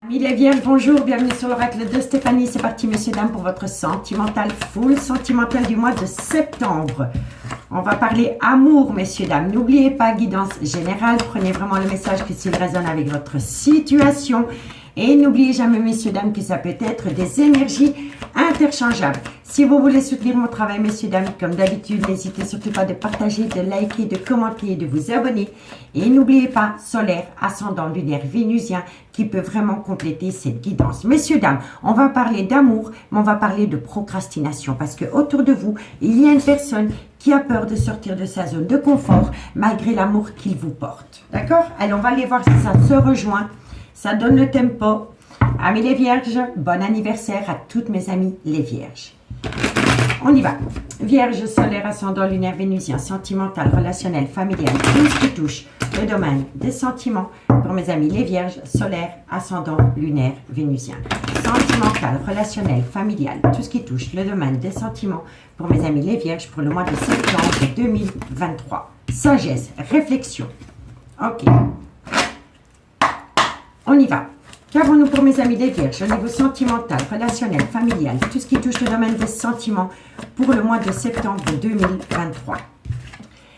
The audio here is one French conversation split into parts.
Amis les Vierges, bonjour, bienvenue sur l'oracle de Stéphanie. C'est parti, messieurs, dames, pour votre sentimental full sentimental du mois de septembre. On va parler amour, messieurs, dames. N'oubliez pas, guidance générale. Prenez vraiment le message que s'il résonne avec votre situation. Et n'oubliez jamais, messieurs, dames, que ça peut être des énergies interchangeables. Si vous voulez soutenir mon travail, messieurs, dames, comme d'habitude, n'hésitez surtout pas de partager, de liker, de commenter et de vous abonner. Et n'oubliez pas, solaire, ascendant, lunaire, vénusien, qui peut vraiment compléter cette guidance. Messieurs, dames, on va parler d'amour, mais on va parler de procrastination. Parce que autour de vous, il y a une personne qui a peur de sortir de sa zone de confort, malgré l'amour qu'il vous porte. D'accord? Allez, on va aller voir si ça se rejoint. Ça donne le tempo. Amis les Vierges, bon anniversaire à toutes mes amies les Vierges. On y va. Vierge, solaire, ascendant, lunaire, vénusien, sentimental, relationnel, familial, tout ce qui touche le domaine des sentiments pour mes amis les Vierges, solaire, ascendant, lunaire, vénusien. Sentimental, relationnel, familial, tout ce qui touche le domaine des sentiments pour mes amis les Vierges pour le mois de septembre 2023. Sagesse, réflexion. Ok. On y va. Qu'avons-nous pour mes amis les Vierges au niveau sentimental, relationnel, familial, tout ce qui touche le domaine des sentiments pour le mois de septembre 2023.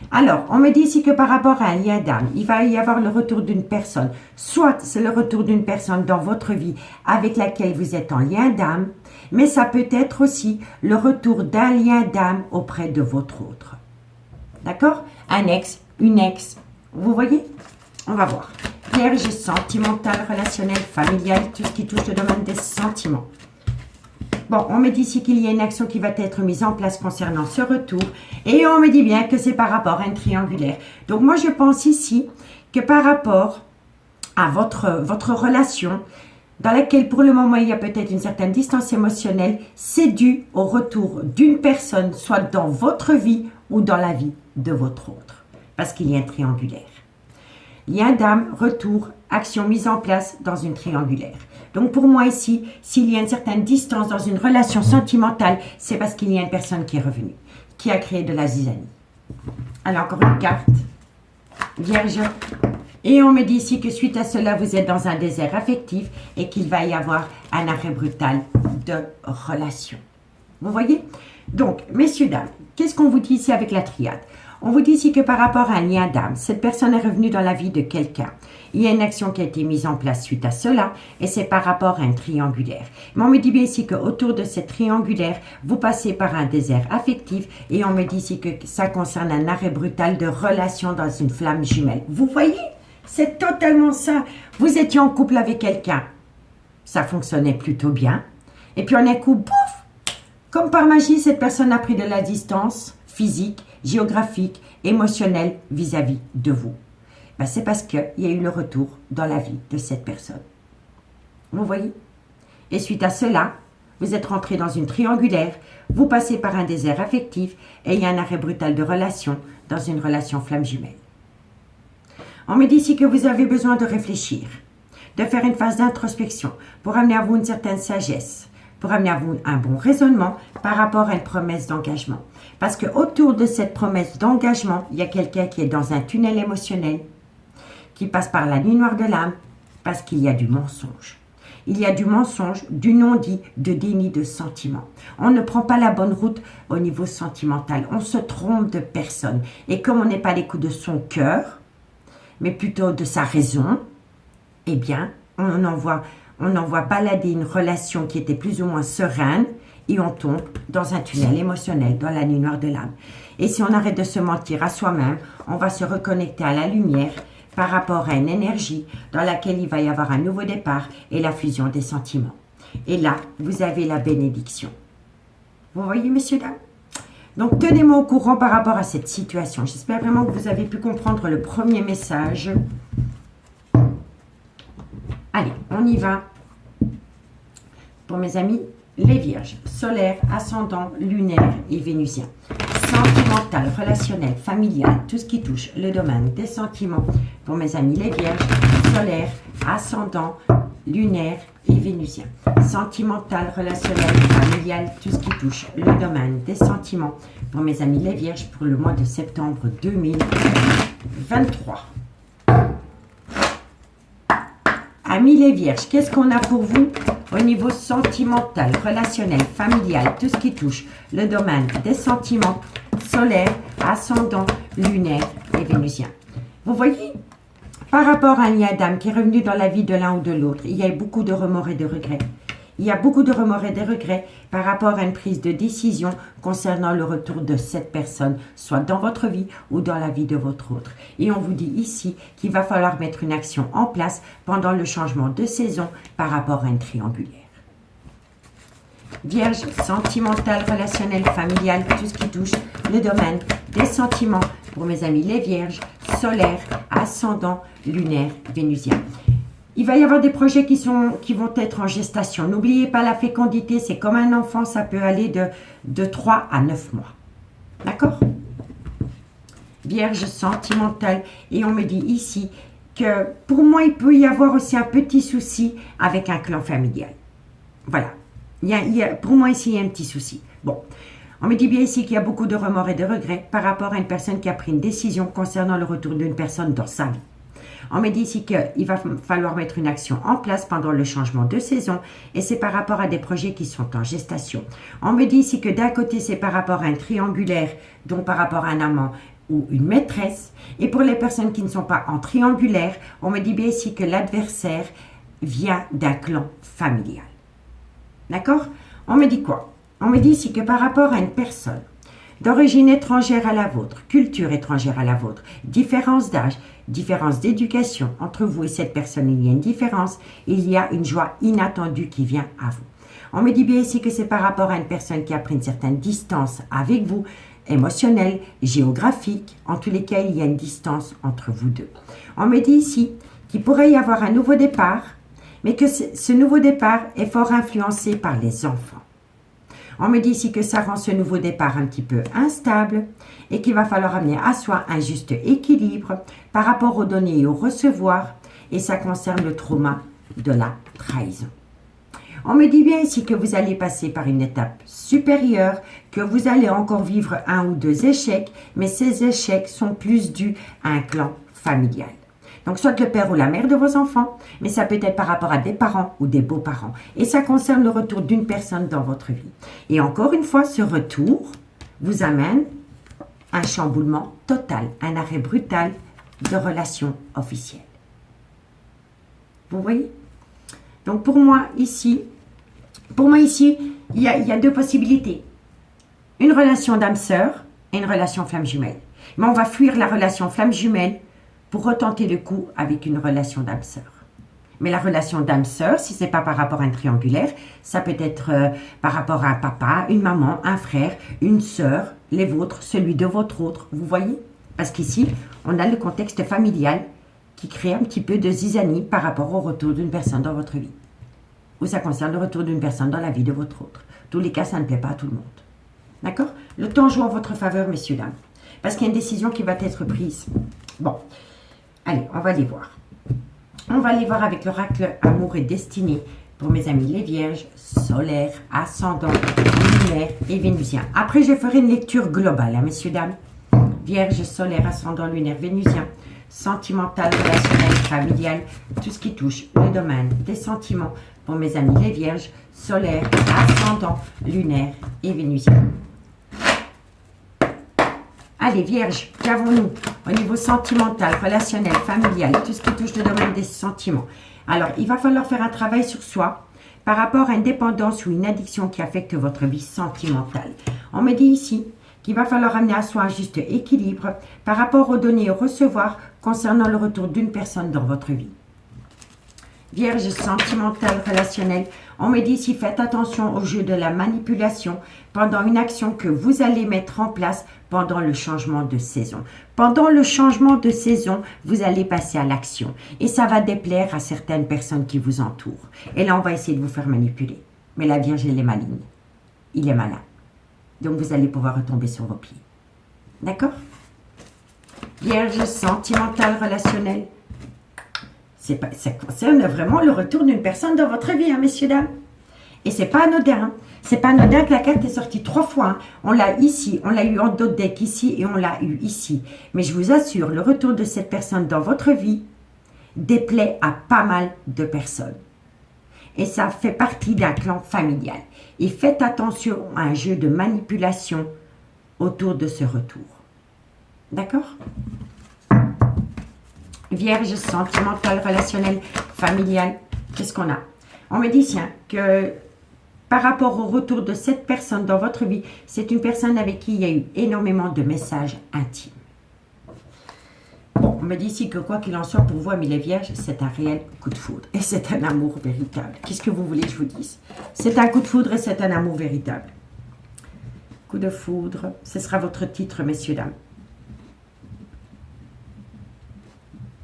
Alors, on me dit ici que par rapport à un lien d'âme, il va y avoir le retour d'une personne. Soit c'est le retour d'une personne dans votre vie avec laquelle vous êtes en lien d'âme, mais ça peut être aussi le retour d'un lien d'âme auprès de votre autre. D'accord? Un ex, une ex. Vous voyez? On va voir. Vierge, sentimental, relationnel, familial, tout ce qui touche le domaine des sentiments. Bon, on me dit ici qu'il y a une action qui va être mise en place concernant ce retour. Et on me dit bien que c'est par rapport à un triangulaire. Donc moi, je pense ici que par rapport à votre relation, dans laquelle pour le moment, il y a peut-être une certaine distance émotionnelle, c'est dû au retour d'une personne, soit dans votre vie ou dans la vie de votre autre. Parce qu'il y a un triangulaire. Lien d'âme, retour, action mise en place dans une triangulaire. Donc pour moi ici, s'il y a une certaine distance dans une relation sentimentale, c'est parce qu'il y a une personne qui est revenue, qui a créé de la zizanie. Alors encore une carte, Vierge. Et on me dit ici que suite à cela, vous êtes dans un désert affectif et qu'il va y avoir un arrêt brutal de relation. Vous voyez? Donc, messieurs, dames, qu'est-ce qu'on vous dit ici avec la triade? On vous dit ici que par rapport à un lien d'âme, cette personne est revenue dans la vie de quelqu'un. Il y a une action qui a été mise en place suite à cela et c'est par rapport à un triangulaire. Mais on me dit bien ici qu'autour de cette triangulaire, vous passez par un désert affectif et on me dit ici que ça concerne un arrêt brutal de relation dans une flamme jumelle. Vous voyez? C'est totalement ça. Vous étiez en couple avec quelqu'un. Ça fonctionnait plutôt bien. Et puis on un coup, pouf! Comme par magie, cette personne a pris de la distance physique, géographique, émotionnelle vis-à-vis de vous. Ben, c'est parce qu'il y a eu le retour dans la vie de cette personne. Vous voyez? Et suite à cela, vous êtes rentré dans une triangulaire, vous passez par un désert affectif et il y a un arrêt brutal de relation dans une relation flamme jumelle. On me dit ici que vous avez besoin de réfléchir, de faire une phase d'introspection pour amener à vous une certaine sagesse, pour amener à vous un bon raisonnement par rapport à une promesse d'engagement. Parce qu'autour de cette promesse d'engagement, il y a quelqu'un qui est dans un tunnel émotionnel, qui passe par la nuit noire de l'âme, parce qu'il y a du mensonge. Il y a du mensonge, du non-dit, de déni de sentiment. On ne prend pas la bonne route au niveau sentimental. On se trompe de personne. Et comme on n'est pas à l'écoute de son cœur, mais plutôt de sa raison, eh bien, on envoie balader une relation qui était plus ou moins sereine et on tombe dans un tunnel émotionnel, dans la nuit noire de l'âme. Et si on arrête de se mentir à soi-même, on va se reconnecter à la lumière par rapport à une énergie dans laquelle il va y avoir un nouveau départ et la fusion des sentiments. Et là, vous avez la bénédiction. Vous voyez, messieurs, dames? Donc, tenez-moi au courant par rapport à cette situation. J'espère vraiment que vous avez pu comprendre le premier message. Allez, on y va. Pour mes amis, les Vierges, solaire, ascendant, lunaire et vénusien. Sentimental, relationnel, familial, tout ce qui touche le domaine des sentiments. Pour mes amis, les Vierges, solaire, ascendant, lunaire et vénusien. Sentimental, relationnel, familial, tout ce qui touche le domaine des sentiments. Pour mes amis, les Vierges, pour le mois de septembre 2023. Amis les vierges, qu'est-ce qu'on a pour vous au niveau sentimental, relationnel, familial, tout ce qui touche le domaine des sentiments solaires, ascendant, lunaire et vénusien. Vous voyez, par rapport à un lien d'âme qui est revenu dans la vie de l'un ou de l'autre, il y a beaucoup de remords et de regrets. Il y a beaucoup de remords et de regrets par rapport à une prise de décision concernant le retour de cette personne, soit dans votre vie ou dans la vie de votre autre. Et on vous dit ici qu'il va falloir mettre une action en place pendant le changement de saison par rapport à une triangulaire. Vierge, sentimental, relationnel, familial, tout ce qui touche le domaine des sentiments pour mes amis les vierges, solaire, ascendant, lunaire, vénusien. Il va y avoir des projets qui vont être en gestation. N'oubliez pas la fécondité, c'est comme un enfant, ça peut aller de 3 à 9 mois. D'accord? Vierge sentimentale. Et on me dit ici que pour moi, il peut y avoir aussi un petit souci avec un clan familial. Voilà. Pour moi, ici, il y a un petit souci. Bon. On me dit bien ici qu'il y a beaucoup de remords et de regrets par rapport à une personne qui a pris une décision concernant le retour d'une personne dans sa vie. On me dit ici qu'il va falloir mettre une action en place pendant le changement de saison et c'est par rapport à des projets qui sont en gestation. On me dit ici que d'un côté, c'est par rapport à un triangulaire, donc par rapport à un amant ou une maîtresse. Et pour les personnes qui ne sont pas en triangulaire, on me dit bien ici que l'adversaire vient d'un clan familial. D'accord? On me dit quoi? On me dit ici que par rapport à une personne d'origine étrangère à la vôtre, culture étrangère à la vôtre, différence d'âge, différence d'éducation, entre vous et cette personne, il y a une différence, il y a une joie inattendue qui vient à vous. On me dit bien ici que c'est par rapport à une personne qui a pris une certaine distance avec vous, émotionnelle, géographique, en tous les cas, il y a une distance entre vous deux. On me dit ici qu'il pourrait y avoir un nouveau départ, mais que ce nouveau départ est fort influencé par les enfants. On me dit ici que ça rend ce nouveau départ un petit peu instable et qu'il va falloir amener à soi un juste équilibre par rapport aux donner et au recevoir et ça concerne le trauma de la trahison. On me dit bien ici que vous allez passer par une étape supérieure, que vous allez encore vivre 1 ou 2 échecs, mais ces échecs sont plus dus à un clan familial. Donc, soit le père ou la mère de vos enfants, mais ça peut être par rapport à des parents ou des beaux-parents. Et ça concerne le retour d'une personne dans votre vie. Et encore une fois, ce retour vous amène un chamboulement total, un arrêt brutal de relations officielles. Vous voyez? Donc, pour moi, ici, il y a 2 possibilités. Une relation d'âme-sœur et une relation flamme jumelle. Mais on va fuir la relation flamme jumelle pour retenter le coup avec une relation d'âme-sœur. Mais la relation d'âme-sœur, si ce n'est pas par rapport à un triangulaire, ça peut être par rapport à un papa, une maman, un frère, une sœur, les vôtres, celui de votre autre, vous voyez? Parce qu'ici, on a le contexte familial qui crée un petit peu de zizanie par rapport au retour d'une personne dans votre vie. Ou ça concerne le retour d'une personne dans la vie de votre autre. Tous les cas, ça ne plaît pas à tout le monde. D'accord? Le temps joue en votre faveur, messieurs, dames. Parce qu'il y a une décision qui va être prise. Bon. Allez, on va les voir. On va les voir avec l'oracle Amour et Destinée pour mes amis les vierges, solaires, ascendants, lunaires et vénusiens. Après, je ferai une lecture globale, hein, messieurs, dames. Vierge, solaire, ascendant, lunaire, vénusien, sentimental, relationnel, familial, tout ce qui touche le domaine des sentiments pour mes amis les vierges, solaires, ascendant, lunaire et vénusien. Allez, vierges, qu'avons-nous au niveau sentimental, relationnel, familial, tout ce qui touche le domaine des sentiments? Alors, il va falloir faire un travail sur soi par rapport à une dépendance ou une addiction qui affecte votre vie sentimentale. On me dit ici qu'il va falloir amener à soi un juste équilibre par rapport aux donner et au recevoir concernant le retour d'une personne dans votre vie. Vierge sentimentale, relationnelle, on me dit ici, faites attention au jeu de la manipulation pendant une action que vous allez mettre en place pendant le changement de saison. Pendant le changement de saison, vous allez passer à l'action et ça va déplaire à certaines personnes qui vous entourent. Et là, on va essayer de vous faire manipuler. Mais la Vierge, elle est maligne. Il est malin. Donc, vous allez pouvoir retomber sur vos pieds. D'accord? Vierge sentimentale, relationnelle. Ça concerne vraiment le retour d'une personne dans votre vie, hein, messieurs, dames. Et c'est pas anodin. Hein. C'est pas anodin que la carte est sortie 3 fois. Hein. On l'a ici, on l'a eu en dos de deck ici et on l'a eu ici. Mais je vous assure, le retour de cette personne dans votre vie déplaît à pas mal de personnes. Et ça fait partie d'un clan familial. Et faites attention à un jeu de manipulation autour de ce retour. D'accord? Vierge, sentimentale, relationnelle, familiale, qu'est-ce qu'on a? On me dit, tiens, que par rapport au retour de cette personne dans votre vie, c'est une personne avec qui il y a eu énormément de messages intimes. Bon, on me dit ici que quoi qu'il en soit, pour vous, amis les vierges, c'est un réel coup de foudre. Et c'est un amour véritable. Qu'est-ce que vous voulez que je vous dise? C'est un coup de foudre et c'est un amour véritable. Coup de foudre, ce sera votre titre, messieurs, dames.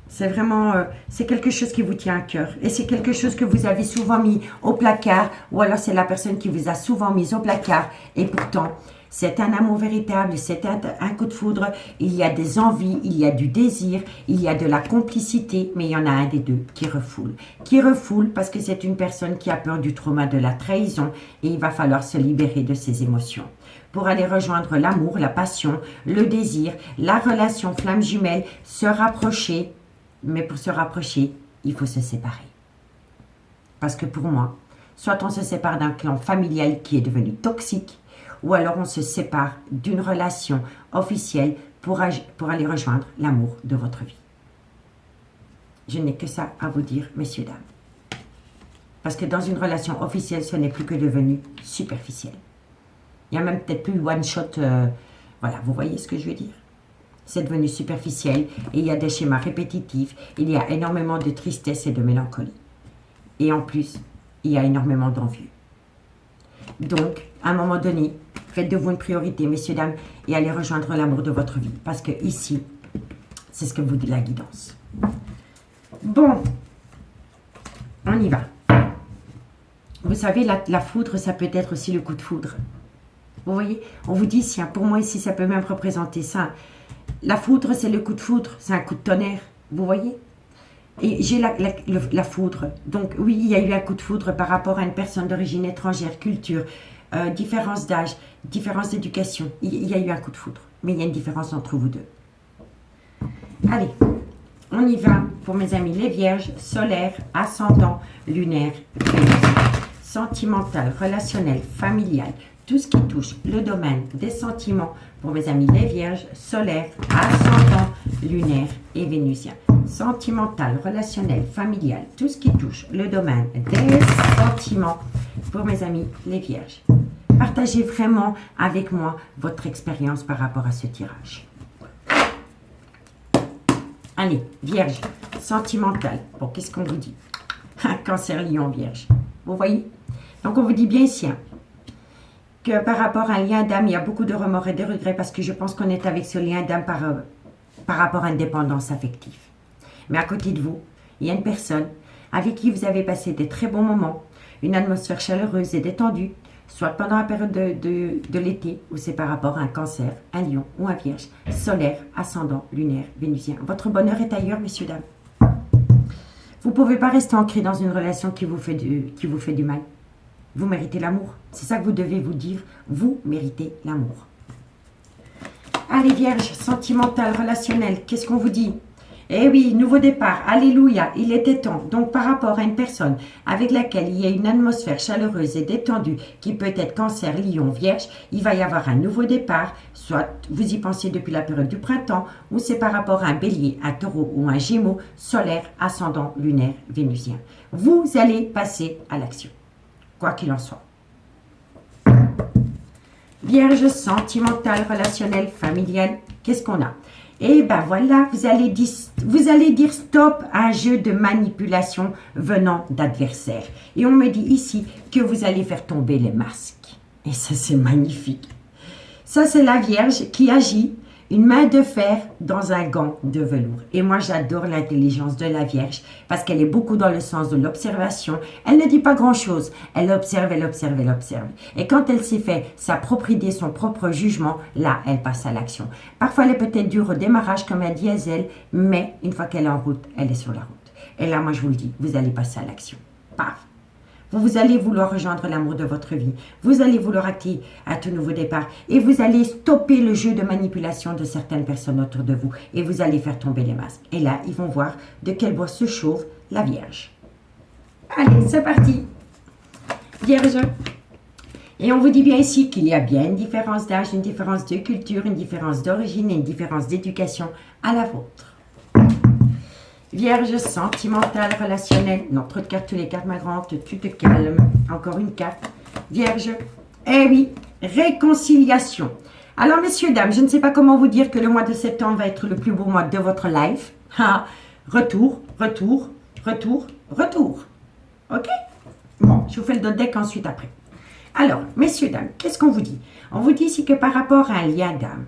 C'est vraiment, c'est quelque chose qui vous tient à cœur. Et c'est quelque chose que vous avez souvent mis au placard. Ou alors c'est la personne qui vous a souvent mis au placard. Et pourtant, c'est un amour véritable, c'est un coup de foudre. Il y a des envies, il y a du désir, il y a de la complicité. Mais il y en a un des deux qui refoule. Qui refoule parce que c'est une personne qui a peur du trauma de la trahison. Et il va falloir se libérer de ses émotions. Pour aller rejoindre l'amour, la passion, le désir, la relation flamme jumelle, se rapprocher. Mais pour se rapprocher, il faut se séparer. Parce que pour moi, soit on se sépare d'un clan familial qui est devenu toxique, ou alors on se sépare d'une relation officielle pour aller rejoindre l'amour de votre vie. Je n'ai que ça à vous dire, messieurs, dames. Parce que dans une relation officielle, ce n'est plus que devenu superficiel. Il n'y a même peut-être plus le one-shot. Voilà, vous voyez ce que je veux dire? C'est devenu superficiel et il y a des schémas répétitifs. Il y a énormément de tristesse et de mélancolie. Et en plus, il y a énormément d'envieux. Donc, à un moment donné, faites de vous une priorité, messieurs, dames, et allez rejoindre l'amour de votre vie. Parce que ici, c'est ce que vous dit la guidance. Bon, on y va. Vous savez, la foudre, ça peut être aussi le coup de foudre. Vous voyez, on vous dit, si, pour moi ici, ça peut même représenter ça. La foudre, c'est le coup de foudre, c'est un coup de tonnerre, vous voyez? Et j'ai la foudre. Donc oui, il y a eu un coup de foudre par rapport à une personne d'origine étrangère, culture, différence d'âge, différence d'éducation. Il y a eu un coup de foudre, mais il y a une différence entre vous deux. Allez, on y va pour mes amis les vierges, solaire, ascendant, lunaire, sentimental, relationnel, familial, tout ce qui touche le domaine des sentiments pour mes amis les vierges, solaire, ascendant, lunaire et vénusien. Sentimental, relationnel, familial, tout ce qui touche le domaine des sentiments pour mes amis les vierges. Partagez vraiment avec moi votre expérience par rapport à ce tirage. Allez, vierge, sentimental. Bon, qu'est-ce qu'on vous dit? Cancer, lion, vierge. Vous voyez? Donc, on vous dit bien ici, que par rapport à un lien d'âme, il y a beaucoup de remords et de regrets parce que je pense qu'on est avec ce lien d'âme par rapport à une dépendance affective. Mais à côté de vous, il y a une personne avec qui vous avez passé des très bons moments, une atmosphère chaleureuse et détendue, soit pendant la période de l'été, ou c'est par rapport à un cancer, un lion ou un vierge, solaire, ascendant, lunaire, vénusien. Votre bonheur est ailleurs, messieurs, dames. Vous ne pouvez pas rester ancré dans une relation qui vous fait du mal. Vous méritez l'amour. C'est ça que vous devez vous dire. Vous méritez l'amour. Allez, vierge, sentimental, relationnel, qu'est-ce qu'on vous dit? Eh oui, nouveau départ, alléluia, il était temps. Donc, par rapport à une personne avec laquelle il y a une atmosphère chaleureuse et détendue, qui peut être cancer, lion, vierge, il va y avoir un nouveau départ, soit vous y pensez depuis la période du printemps, ou c'est par rapport à un bélier, un taureau ou un gémeaux, solaire, ascendant, lunaire, vénusien. Vous allez passer à l'action, quoi qu'il en soit. Vierge, sentimental, relationnel, familial, qu'est-ce qu'on a? Et ben voilà, vous allez dire stop à un jeu de manipulation venant d'adversaires. Et on me dit ici que vous allez faire tomber les masques. Et ça, c'est magnifique. Ça, c'est la Vierge qui agit une main de fer dans un gant de velours. Et moi, j'adore l'intelligence de la Vierge parce qu'elle est beaucoup dans le sens de l'observation. Elle ne dit pas grand-chose. Elle observe, elle observe, elle observe. Et quand elle s'est fait sa propre idée, son propre jugement, là, elle passe à l'action. Parfois, elle est peut-être dure au démarrage comme un diesel, mais une fois qu'elle est en route, elle est sur la route. Et là, moi, je vous le dis, vous allez passer à l'action. Paf! Vous allez vouloir rejoindre l'amour de votre vie. Vous allez vouloir acter à tout nouveau départ. Et vous allez stopper le jeu de manipulation de certaines personnes autour de vous. Et vous allez faire tomber les masques. Et là, ils vont voir de quel bois se chauffe la Vierge. Allez, c'est parti. Vierge. Et on vous dit bien ici qu'il y a bien une différence d'âge, une différence de culture, une différence d'origine et une différence d'éducation à la vôtre. Vierge sentimentale, relationnelle. Non, trop de cartes, tous les cartes, ma grande, tu te calmes. Encore une carte. Vierge. Eh oui, réconciliation. Alors, messieurs, dames, je ne sais pas comment vous dire que le mois de septembre va être le plus beau mois de votre life. Retour, retour, retour, retour. Ok? Bon, je vous fais le dos de deck ensuite après. Alors, messieurs, dames, qu'est-ce qu'on vous dit? On vous dit ici que par rapport à un lien d'âme,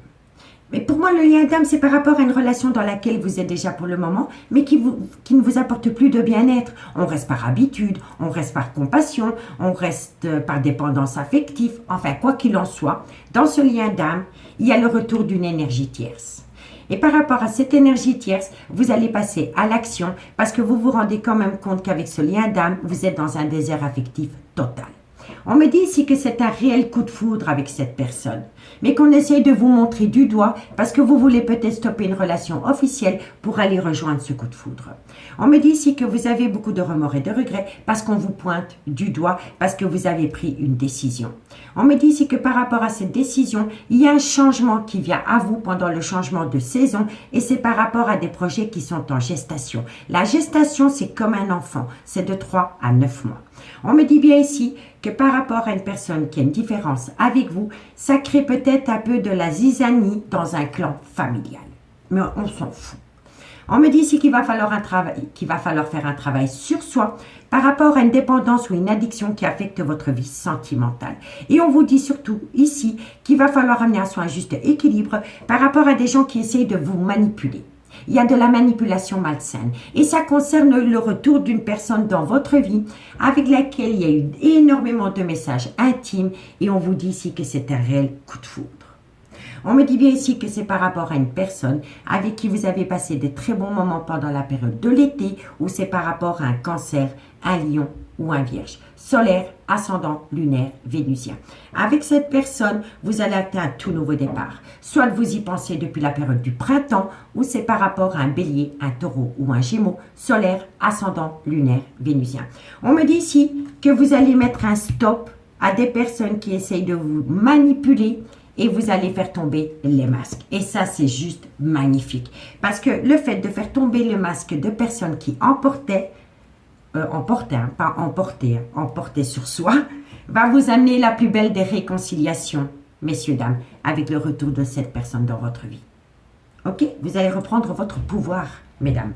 mais pour moi, le lien d'âme, c'est par rapport à une relation dans laquelle vous êtes déjà pour le moment, mais qui ne vous apporte plus de bien-être. On reste par habitude, on reste par compassion, on reste par dépendance affective. Enfin, quoi qu'il en soit, dans ce lien d'âme, il y a le retour d'une énergie tierce. Et par rapport à cette énergie tierce, vous allez passer à l'action parce que vous vous rendez quand même compte qu'avec ce lien d'âme, vous êtes dans un désert affectif total. On me dit ici que c'est un réel coup de foudre avec cette personne, mais qu'on essaye de vous montrer du doigt parce que vous voulez peut-être stopper une relation officielle pour aller rejoindre ce coup de foudre. On me dit ici que vous avez beaucoup de remords et de regrets parce qu'on vous pointe du doigt, parce que vous avez pris une décision. On me dit ici que par rapport à cette décision, il y a un changement qui vient à vous pendant le changement de saison et c'est par rapport à des projets qui sont en gestation. La gestation, c'est comme un enfant, c'est de 3 à 9 mois. On me dit bien ici que par rapport à une personne qui a une différence avec vous, ça crée peut-être un peu de la zizanie dans un clan familial. Mais on s'en fout. On me dit ici qu'il va falloir faire un travail sur soi par rapport à une dépendance ou une addiction qui affecte votre vie sentimentale. Et on vous dit surtout ici qu'il va falloir amener à soi un juste équilibre par rapport à des gens qui essayent de vous manipuler. Il y a de la manipulation malsaine et ça concerne le retour d'une personne dans votre vie avec laquelle il y a eu énormément de messages intimes et on vous dit ici que c'est un réel coup de foudre. On me dit bien ici que c'est par rapport à une personne avec qui vous avez passé de très bons moments pendant la période de l'été ou c'est par rapport à un cancer, un lion ou un vierge. Solaire, ascendant, lunaire, vénusien. Avec cette personne, vous allez acter un tout nouveau départ. Soit vous y pensez depuis la période du printemps ou c'est par rapport à un bélier, un taureau ou un gémeaux. Solaire, ascendant, lunaire, vénusien. On me dit ici que vous allez mettre un stop à des personnes qui essayent de vous manipuler et vous allez faire tomber les masques. Et ça, c'est juste magnifique. Parce que le fait de faire tomber le masque de personnes qui emportaient sur soi, va vous amener la plus belle des réconciliations, messieurs, dames, avec le retour de cette personne dans votre vie. Ok? Vous allez reprendre votre pouvoir, mesdames.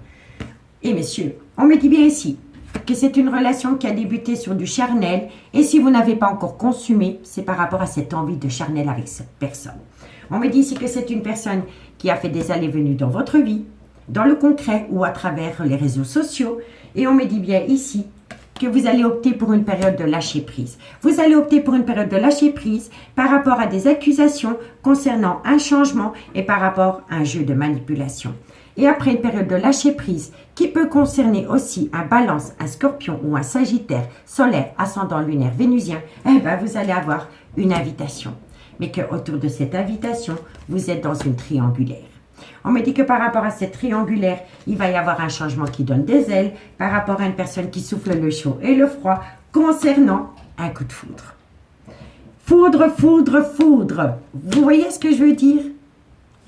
Et messieurs, on me dit bien ici que c'est une relation qui a débuté sur du charnel et si vous n'avez pas encore consumé, c'est par rapport à cette envie de charnel avec cette personne. On me dit ici que c'est une personne qui a fait des allées-venues dans votre vie, dans le concret ou à travers les réseaux sociaux et on me dit bien ici que vous allez opter pour une période de lâcher prise. Vous allez opter pour une période de lâcher prise par rapport à des accusations concernant un changement et par rapport à un jeu de manipulation. Et après une période de lâcher prise qui peut concerner aussi un balance, un scorpion ou un sagittaire solaire, ascendant lunaire, vénusien, eh ben vous allez avoir une invitation. Mais qu'autour de cette invitation, vous êtes dans une triangulaire. On me dit que par rapport à cette triangulaire, il va y avoir un changement qui donne des ailes par rapport à une personne qui souffle le chaud et le froid concernant un coup de foudre. Foudre, foudre, foudre. Vous voyez ce que je veux dire?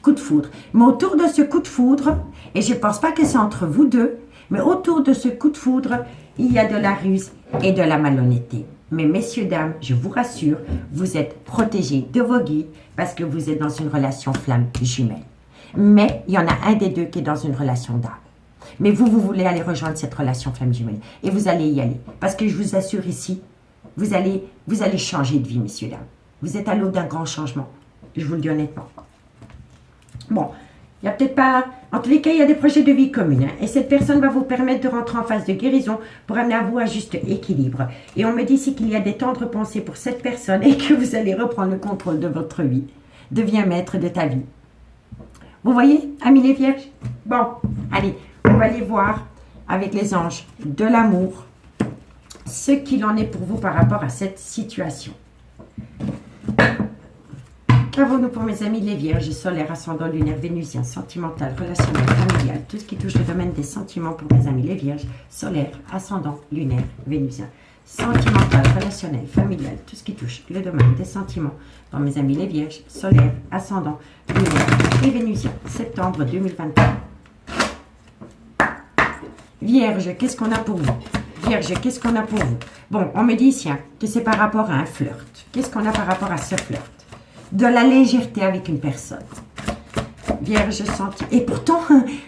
Coup de foudre. Mais autour de ce coup de foudre, et je ne pense pas que c'est entre vous deux, mais autour de ce coup de foudre, il y a de la ruse et de la malhonnêteté. Mais messieurs, dames, je vous rassure, vous êtes protégés de vos guides parce que vous êtes dans une relation flamme jumelle. Mais il y en a un des deux qui est dans une relation d'âme. Mais vous voulez aller rejoindre cette relation flamme jumelle. Et vous allez y aller. Parce que je vous assure ici, vous allez changer de vie, messieurs, dames. Vous êtes à l'aube d'un grand changement. Je vous le dis honnêtement. Bon, il n'y a peut-être pas... En tous les cas, il y a des projets de vie communs. Hein, et cette personne va vous permettre de rentrer en phase de guérison pour amener à vous un juste équilibre. Et on me dit ici qu'il y a des tendres pensées pour cette personne et que vous allez reprendre le contrôle de votre vie. Deviens maître de ta vie. Vous voyez, amis les vierges? Bon, allez, on va aller voir avec les anges de l'amour ce qu'il en est pour vous par rapport à cette situation. Qu'avons-nous pour mes amis les vierges, solaire, ascendant, lunaire, vénusien, sentimental, relationnel, familial, tout ce qui touche le domaine des sentiments pour mes amis les vierges, solaire, ascendant, lunaire, vénusien, sentimental, relationnel, familial, tout ce qui touche le domaine des sentiments pour mes amis les vierges, solaire, ascendant, lunaire et vénusien, septembre 2023. Vierge, qu'est-ce qu'on a pour vous? Vierge, qu'est-ce qu'on a pour vous? Bon, on me dit ici que c'est par rapport à un flirt. Qu'est-ce qu'on a par rapport à ce flirt? De la légèreté avec une personne. Vierge, et pourtant,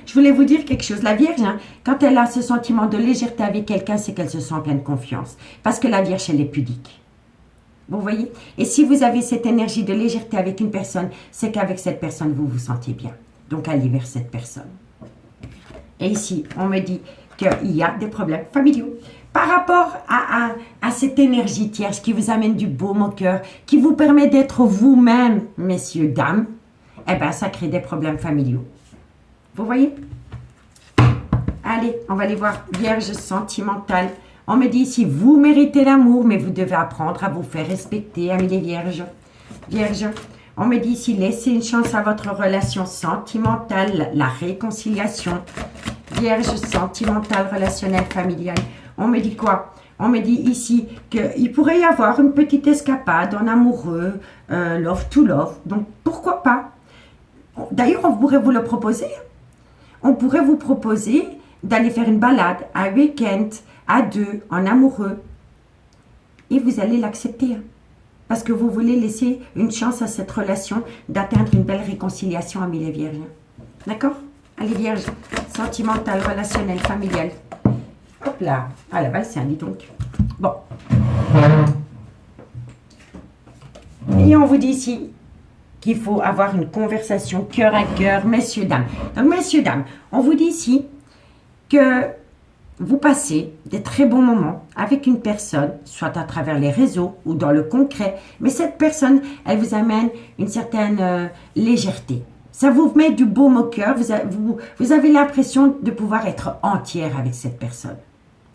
je voulais vous dire quelque chose. La Vierge, quand elle a ce sentiment de légèreté avec quelqu'un, c'est qu'elle se sent en pleine confiance. Parce que la Vierge, elle est pudique. Vous voyez? Et si vous avez cette énergie de légèreté avec une personne, c'est qu'avec cette personne, vous vous sentez bien. Donc, allez vers cette personne. Et ici, on me dit qu'il y a des problèmes familiaux. Par rapport à cette énergie tierce qui vous amène du baume au cœur, qui vous permet d'être vous-même, messieurs, dames, eh bien, ça crée des problèmes familiaux. Vous voyez? Allez, on va aller voir Vierge sentimentale. On me dit ici, vous méritez l'amour, mais vous devez apprendre à vous faire respecter, amis les Vierges. Vierge, on me dit ici, laissez une chance à votre relation sentimentale, la réconciliation. Vierge sentimentale, relationnelle, familiale. On me dit quoi? On me dit ici qu'il pourrait y avoir une petite escapade en amoureux, love to love. Donc, pourquoi pas? D'ailleurs, on pourrait vous le proposer. On pourrait vous proposer d'aller faire une balade, un week-end, à deux, en amoureux. Et vous allez l'accepter. Parce que vous voulez laisser une chance à cette relation d'atteindre une belle réconciliation, amis les Vierges. D'accord? Allez, Vierge, sentimentale, relationnelle, familiale. Hop là, ah la valse, dis donc. Bon. Et on vous dit ici qu'il faut avoir une conversation cœur à cœur, messieurs, dames. Donc, messieurs, dames, on vous dit ici que vous passez des très bons moments avec une personne, soit à travers les réseaux ou dans le concret, mais cette personne, elle vous amène une certaine légèreté. Ça vous met du baume au cœur, vous avez l'impression de pouvoir être entière avec cette personne.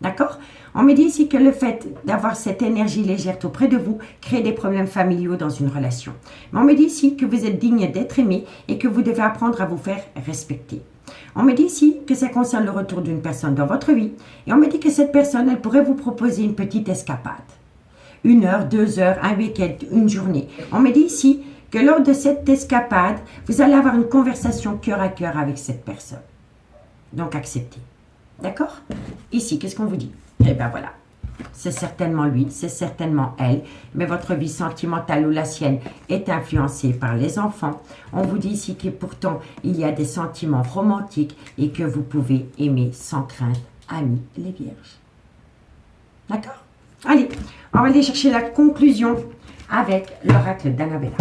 D'accord? On me dit ici que le fait d'avoir cette énergie légère auprès de vous crée des problèmes familiaux dans une relation. Mais on me dit ici que vous êtes digne d'être aimé et que vous devez apprendre à vous faire respecter. On me dit ici que ça concerne le retour d'une personne dans votre vie. Et on me dit que cette personne, elle pourrait vous proposer une petite escapade. 1 heure, 2 heures, un week-end, une journée. On me dit ici que lors de cette escapade, vous allez avoir une conversation cœur à cœur avec cette personne. Donc, acceptez. D'accord? Ici, qu'est-ce qu'on vous dit? Eh bien, voilà. C'est certainement lui, c'est certainement elle, mais votre vie sentimentale ou la sienne est influencée par les enfants. On vous dit ici que pourtant, il y a des sentiments romantiques et que vous pouvez aimer sans crainte, amis les Vierges. D'accord? Allez, on va aller chercher la conclusion avec l'oracle d'Annabella.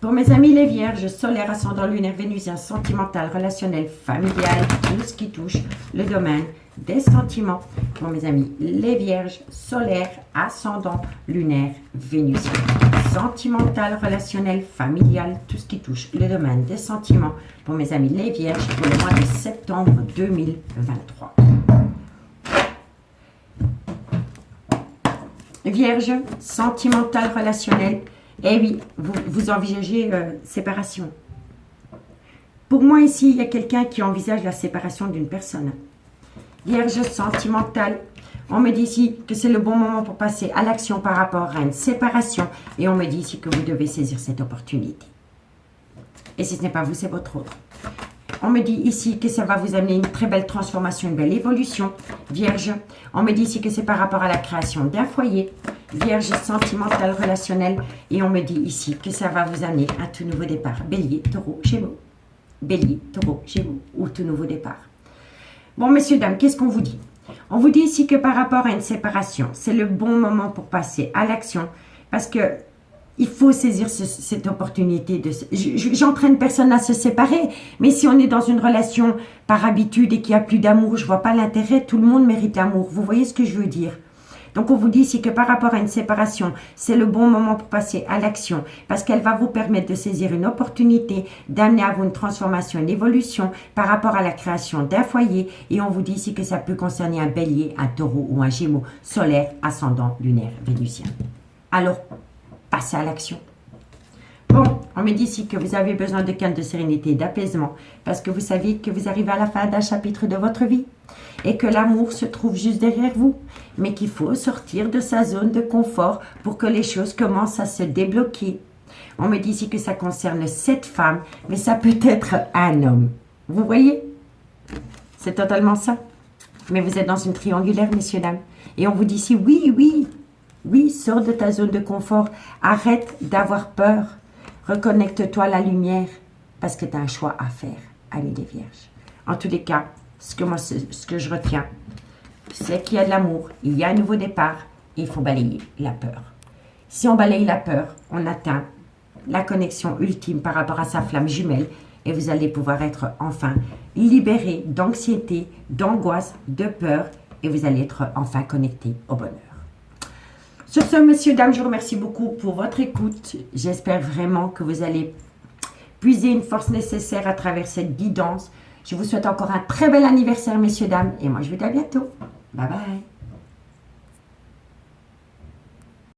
Pour mes amis les Vierges, solaire, ascendant, lunaire, vénusien, sentimental, relationnel, familial, tout ce qui touche le domaine des sentiments. Pour mes amis les Vierges, solaire, ascendant, lunaire, vénusien, sentimental, relationnel, familial, tout ce qui touche le domaine des sentiments. Pour mes amis les Vierges, pour le mois de septembre 2023. Vierge, sentimental, relationnel. Eh oui, vous envisagez séparation. Pour moi, ici, il y a quelqu'un qui envisage la séparation d'une personne. Vierge sentimentale. On me dit ici que c'est le bon moment pour passer à l'action par rapport à une séparation. Et on me dit ici que vous devez saisir cette opportunité. Et si ce n'est pas vous, c'est votre autre. On me dit ici que ça va vous amener une très belle transformation, une belle évolution. Vierge, on me dit ici que c'est par rapport à la création d'un foyer. Vierge sentimentale, relationnelle. Et on me dit ici que ça va vous amener un tout nouveau départ. Bélier, taureau, gémeaux. Bélier, taureau, gémeaux. Ou tout nouveau départ. Bon, messieurs, dames, qu'est-ce qu'on vous dit? On vous dit ici que par rapport à une séparation, c'est le bon moment pour passer à l'action. Parce que il faut saisir cette opportunité. J'entraîne personne à se séparer. Mais si on est dans une relation par habitude et qu'il n'y a plus d'amour, je ne vois pas l'intérêt. Tout le monde mérite l'amour. Vous voyez ce que je veux dire? Donc, on vous dit ici que par rapport à une séparation, c'est le bon moment pour passer à l'action parce qu'elle va vous permettre de saisir une opportunité, d'amener à vous une transformation, une évolution par rapport à la création d'un foyer. Et on vous dit ici que ça peut concerner un bélier, un taureau ou un gémeaux solaire, ascendant, lunaire, vénusien. Alors, passez à l'action. Bon, on me dit ici que vous avez besoin de calme, de sérénité, d'apaisement, parce que vous savez que vous arrivez à la fin d'un chapitre de votre vie et que l'amour se trouve juste derrière vous, mais qu'il faut sortir de sa zone de confort pour que les choses commencent à se débloquer. On me dit ici que ça concerne 7 femmes, mais ça peut être un homme. Vous voyez? C'est totalement ça. Mais vous êtes dans une triangulaire, messieurs, dames. Et on vous dit ici, oui, sors de ta zone de confort, arrête d'avoir peur. Reconnecte-toi à la lumière parce que tu as un choix à faire, amis des Vierges. En tous les cas, ce que je retiens, c'est qu'il y a de l'amour, il y a un nouveau départ et il faut balayer la peur. Si on balaye la peur, on atteint la connexion ultime par rapport à sa flamme jumelle et vous allez pouvoir être enfin libéré d'anxiété, d'angoisse, de peur et vous allez être enfin connecté au bonheur. Sur ce, messieurs, dames, je vous remercie beaucoup pour votre écoute. J'espère vraiment que vous allez puiser une force nécessaire à travers cette guidance. Je vous souhaite encore un très bel anniversaire, messieurs, dames, et moi, je vous dis à bientôt. Bye bye.